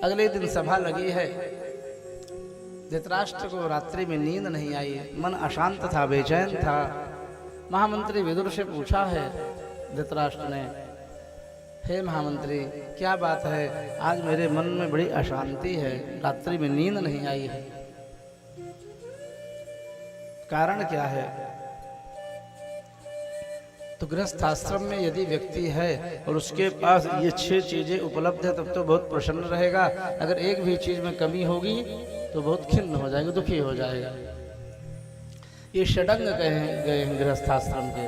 अगले दिन सभा लगी है। धृतराष्ट्र को रात्रि में नींद नहीं आई, मन अशांत था, बेचैन था। महामंत्री विदुर से पूछा है धृतराष्ट्र ने, हे महामंत्री क्या बात है, आज मेरे मन में बड़ी अशांति है, रात्रि में नींद नहीं आई है, कारण क्या है? तो गृहस्थ आश्रम में यदि व्यक्ति है और उसके पास ये 6 चीजें उपलब्ध है तब तो बहुत प्रसन्न रहेगा। अगर एक भी चीज में कमी होगी तो बहुत खिन्न हो जाएगा, दुखी हो जाएगा। ये षडंग गए हैं गृहस्थाश्रम के।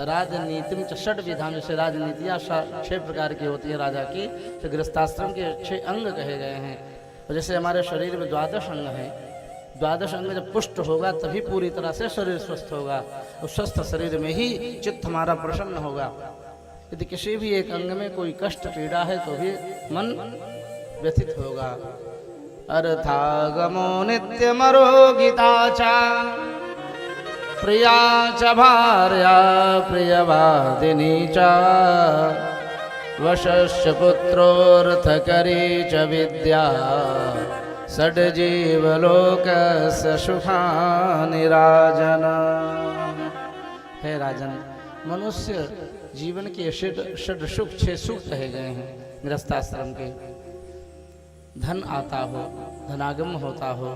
राजनीतिम च षड विधान, जैसे राजनीतियाँ 6 प्रकार की होती है राजा की, तो गृहस्थाश्रम के 6 अंग कहे गए हैं। और जैसे हमारे शरीर में 12 अंग हैं, 12 अंग जब पुष्ट होगा तभी पूरी तरह से शरीर स्वस्थ होगा। और स्वस्थ शरीर में ही चित्त हमारा प्रसन्न होगा। यदि किसी भी एक अंग में कोई कष्ट पीड़ा है तो भी मन व्यथित होगा। अर्थागमो नित्यमरोगिता च प्रिया च भार्या प्रियवादिनी च वशस्य पुत्रोऽर्थकरी च विद्या षड्जीवलोकस्य सुखानि राजन। हे राजन, मनुष्य जीवन के षड सुख 6 सुख कहे गए हैं गृहस्थाश्रम के। धन आता हो, धनागम होता हो,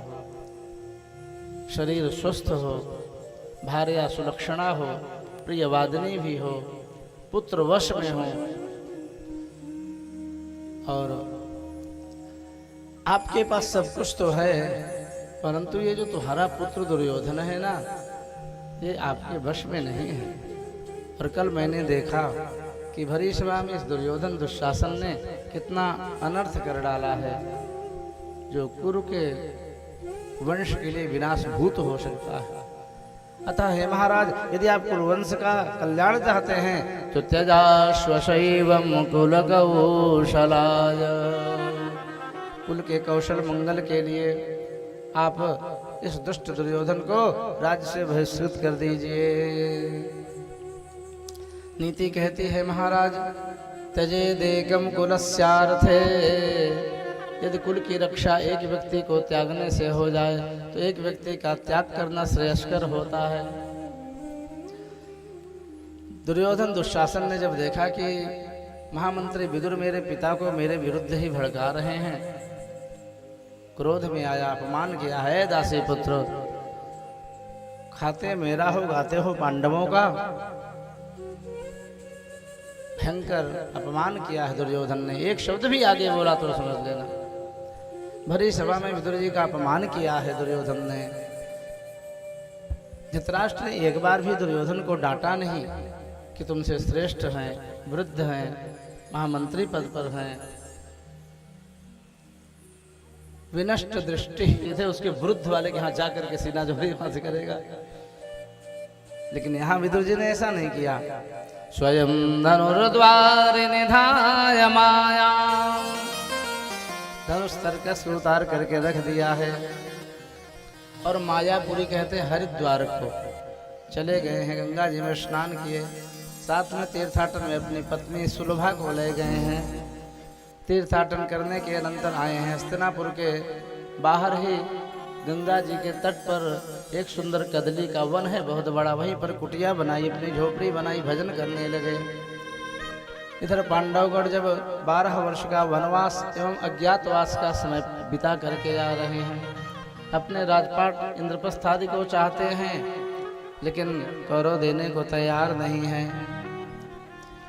शरीर स्वस्थ हो, भार्या सुलक्षणा हो, प्रियवादिनी भी हो, पुत्र वश में हो, और आपके पास सब कुछ तो है, परंतु ये जो तुम्हारा पुत्र दुर्योधन है ना, ये आपके वश में नहीं है। और कल मैंने देखा कि भरी सभा में इस दुर्योधन दुशासन ने कितना अनर्थ कर डाला है, जो कुरु के वंश के लिए विनाश भूत हो सकता है। अतः हे महाराज, यदि आप कुरुवंश का कल्याण चाहते हैं तो त्यजाश्व शैवम कुल कौशलाय, कुल के कौशल मंगल के लिए आप इस दुष्ट दुर्योधन को राज्य से बहिष्कृत कर दीजिए। नीति कहती है महाराज, त्यजेदेकं कुलस्यार्थे, यदि कुल की रक्षा एक व्यक्ति को त्यागने से हो जाए तो एक व्यक्ति का त्याग करना श्रेयस्कर होता है। दुर्योधन दुशासन ने जब देखा कि महामंत्री विदुर मेरे पिता को मेरे विरुद्ध ही भड़का रहे हैं, क्रोध में आया, अपमान किया है। दासी पुत्र, खाते मेरा हो गाते हो पांडवों का, भयंकर अपमान किया है दुर्योधन ने। एक शब्द भी आगे बोला तो समझ लेना, भरी सभा में विदुर जी का अपमान किया है दुर्योधन ने। धृतराष्ट्र ने एक बार भी दुर्योधन को डांटा नहीं कि तुमसे श्रेष्ठ हैं, वृद्ध हैं, महामंत्री पद पर हैं। विनष्ट दृष्टि इसे उसके वृद्ध वाले के यहाँ जाकर के सीना जोड़ी वहां से करेगा, लेकिन यहाँ विदुर जी ने ऐसा नहीं किया। स्वयं धनुर्द्वार निधाय माया, धनुष तर्कस उतार करके रख दिया है। और मायापुरी कहते हैं हरिद्वार को चले गए हैं, गंगा जी में स्नान किए, साथ में तीर्थाटन में अपनी पत्नी सुलभा को ले गए हैं। तीर्थाटन करने के अनंतर आए हैं हस्तिनापुर के बाहर ही गंगा जी के तट पर एक सुंदर कदली का वन है बहुत बड़ा, वहीं पर कुटिया बनाई, अपनी झोपड़ी बनाई, भजन करने लगे। इधर पांडवगढ़ जब 12 वर्ष का वनवास एवं अज्ञातवास का समय बिता करके आ रहे हैं, अपने राजपाट इंद्रप्रस्थ आदि को चाहते हैं, लेकिन कौरव देने को तैयार नहीं है।